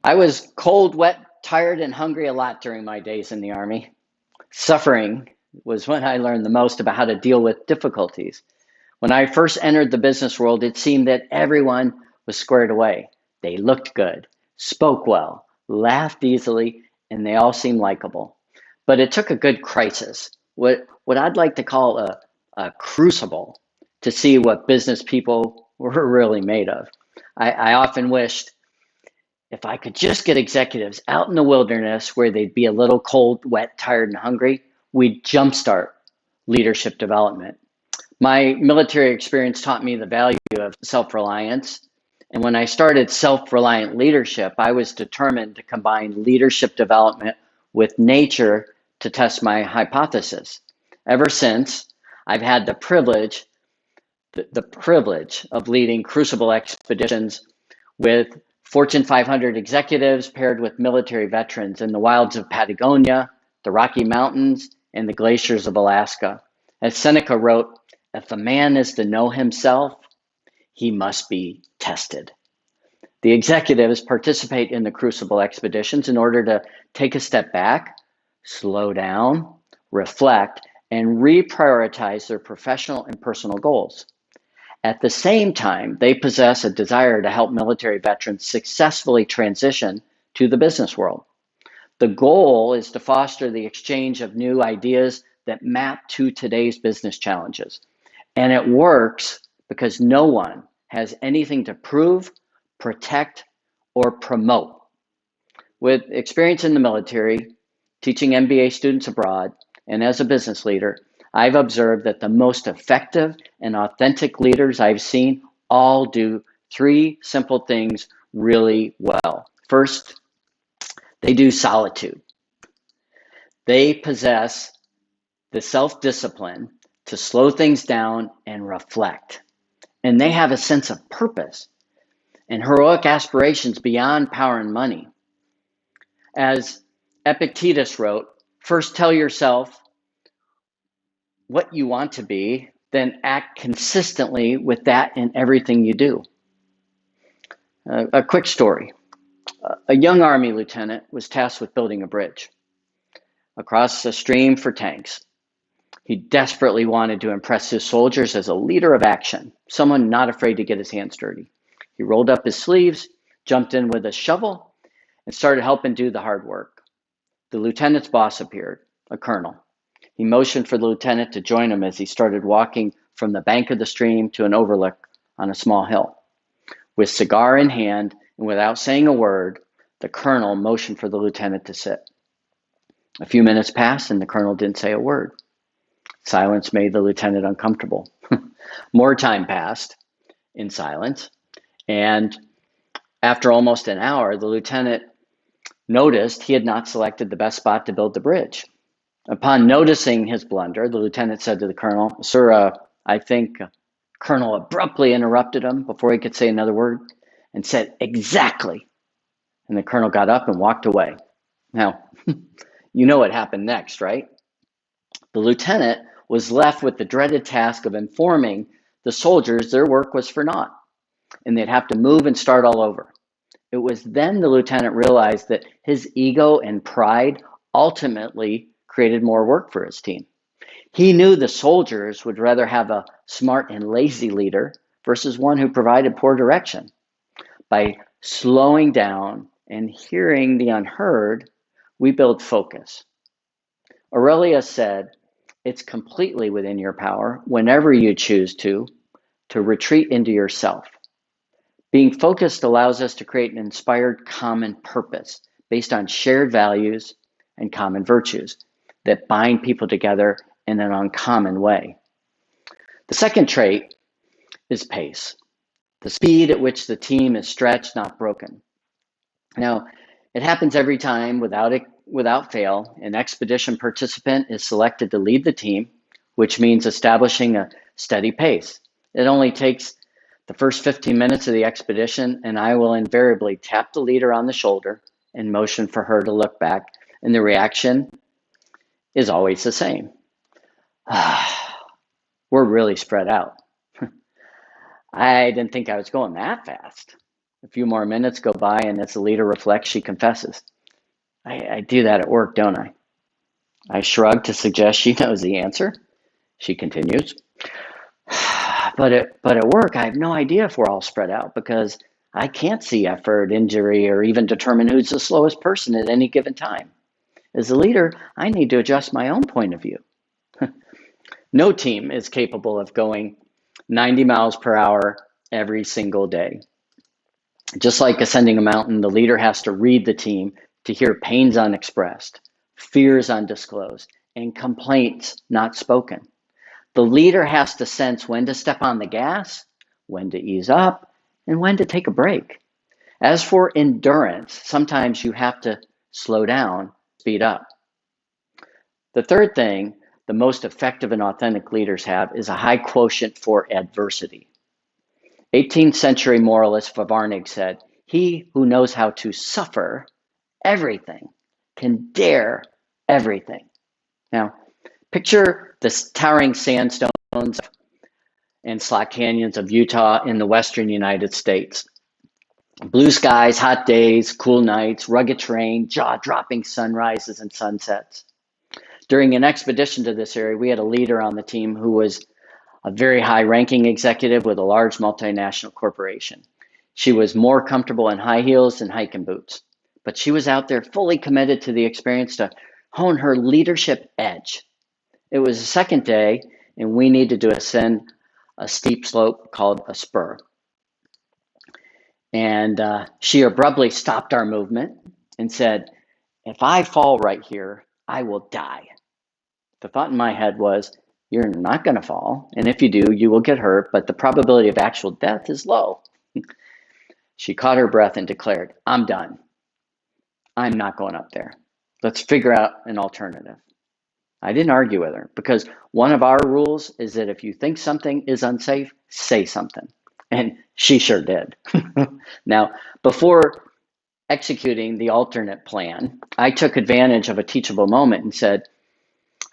I was cold, wet, tired, and hungry a lot during my days in the Army. Suffering was when I learned the most about how to deal with difficulties. When I first entered the business world, it seemed that everyone was squared away. They looked good, spoke well, laughed easily, and they all seemed likable. But it took a good crisis, what I'd like to call a crucible, to see what business people were really made of. I often wished if I could just get executives out in the wilderness where they'd be a little cold, wet, tired, and hungry, we'd jumpstart leadership development. My military experience taught me the value of self reliance. And when I started self reliant leadership, I was determined to combine leadership development with nature to test my hypothesis. Ever since, I've had the privilege of leading Crucible expeditions with Fortune 500 executives paired with military veterans in the wilds of Patagonia, the Rocky Mountains, and the glaciers of Alaska. As Seneca wrote, if a man is to know himself, he must be tested. The executives participate in the Crucible expeditions in order to take a step back, slow down, reflect, and reprioritize their professional and personal goals. At the same time, they possess a desire to help military veterans successfully transition to the business world. The goal is to foster the exchange of new ideas that map to today's business challenges. And it works because no one has anything to prove, protect, or promote. With experience in the military, teaching MBA students abroad, and as a business leader, I've observed that the most effective and authentic leaders I've seen all do three simple things really well. First, they do solitude. They possess the self-discipline to slow things down and reflect. And they have a sense of purpose and heroic aspirations beyond power and money. As Epictetus wrote, first tell yourself what you want to be, then act consistently with that in everything you do. A quick story. A young Army lieutenant was tasked with building a bridge across a stream for tanks. He desperately wanted to impress his soldiers as a leader of action, someone not afraid to get his hands dirty. He rolled up his sleeves, jumped in with a shovel, and started helping do the hard work. The lieutenant's boss appeared, a colonel. He motioned for the lieutenant to join him as he started walking from the bank of the stream to an overlook on a small hill. With cigar in hand and without saying a word, the colonel motioned for the lieutenant to sit. A few minutes passed and the colonel didn't say a word. Silence made the lieutenant uncomfortable. More time passed in silence, and after almost an hour, the lieutenant noticed he had not selected the best spot to build the bridge. Upon noticing his blunder, the lieutenant said to the colonel, Sir, I think Colonel abruptly interrupted him before he could say another word and said, exactly. And the colonel got up and walked away. Now, you know what happened next, right? The lieutenant was left with the dreaded task of informing the soldiers their work was for naught, and they'd have to move and start all over. It was then the lieutenant realized that his ego and pride ultimately created more work for his team. He knew the soldiers would rather have a smart and lazy leader versus one who provided poor direction. By slowing down and hearing the unheard, we build focus. Aurelius said, it's completely within your power, whenever you choose to retreat into yourself. Being focused allows us to create an inspired common purpose based on shared values and common virtues that bind people together in an uncommon way. The second trait is pace, the speed at which the team is stretched, not broken. Now, it happens every time without fail. An expedition participant is selected to lead the team, which means establishing a steady pace. It only takes the first 15 minutes of the expedition, and I will invariably tap the leader on the shoulder and motion for her to look back, and the reaction is always the same. We're really spread out. I didn't think I was going that fast. A few more minutes go by, and as the leader reflects, she confesses, I do that at work, don't I? I shrug to suggest she knows the answer. She continues, but at work, I have no idea if we're all spread out because I can't see effort, injury, or even determine who's the slowest person at any given time. As a leader, I need to adjust my own point of view. No team is capable of going 90 miles per hour every single day. Just like ascending a mountain, the leader has to read the team to hear pains unexpressed, fears undisclosed, and complaints not spoken. The leader has to sense when to step on the gas, when to ease up, and when to take a break. As for endurance, sometimes you have to slow down, speed up. The third thing the most effective and authentic leaders have is a high quotient for adversity. 18th century moralist Varnig said, "He who knows how to suffer everything can dare everything." Now, picture the towering sandstones and slack canyons of Utah in the western United States. Blue skies, hot days, cool nights, rugged terrain, jaw-dropping sunrises and sunsets. During an expedition to this area, we had a leader on the team who was a very high-ranking executive with a large multinational corporation. She was more comfortable in high heels than hiking boots, but she was out there fully committed to the experience to hone her leadership edge. It was the second day, and we needed to ascend a steep slope called a spur. And she abruptly stopped our movement and said, "If I fall right here, I will die." The thought in my head was, you're not going to fall, and if you do, you will get hurt, but the probability of actual death is low. She caught her breath and declared, "I'm done. I'm not going up there. Let's figure out an alternative." I didn't argue with her because one of our rules is that if you think something is unsafe, say something. And she sure did. Now, before executing the alternate plan, I took advantage of a teachable moment and said,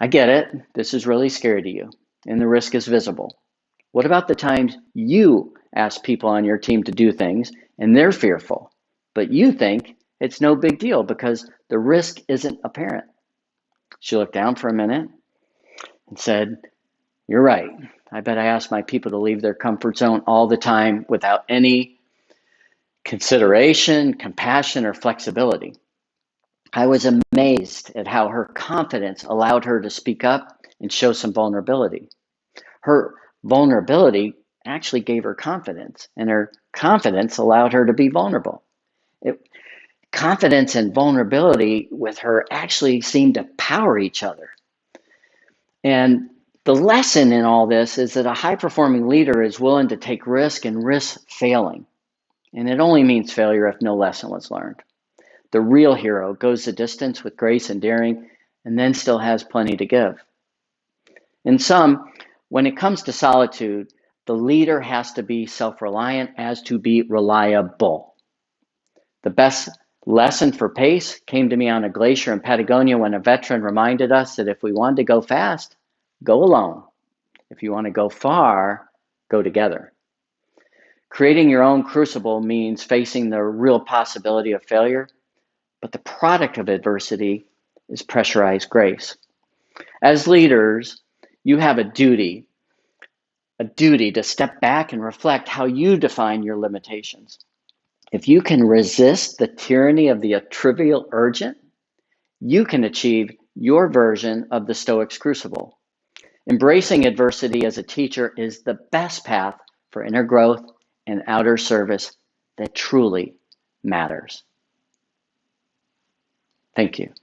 "I get it. This is really scary to you, and the risk is visible. What about the times you ask people on your team to do things and they're fearful, but you think it's no big deal because the risk isn't apparent?" She looked down for a minute and said, "You're right. I bet I ask my people to leave their comfort zone all the time without any consideration, compassion, or flexibility." I was amazed at how her confidence allowed her to speak up and show some vulnerability. Her vulnerability actually gave her confidence, and her confidence allowed her to be vulnerable. Confidence and vulnerability with her actually seemed to power each other. And the lesson in all this is that a high-performing leader is willing to take risk and risk failing. And it only means failure if no lesson was learned. The real hero goes the distance with grace and daring, and then still has plenty to give. In sum, when it comes to solitude, the leader has to be self-reliant as to be reliable. The best lesson for pace came to me on a glacier in Patagonia when a veteran reminded us that if we wanted to go fast, go alone. If you want to go far, go together. Creating your own crucible means facing the real possibility of failure, but the product of adversity is pressurized grace. As leaders, you have a duty to step back and reflect how you define your limitations. If you can resist the tyranny of the trivial urgent, you can achieve your version of the Stoic's crucible. Embracing adversity as a teacher is the best path for inner growth and outer service that truly matters. Thank you.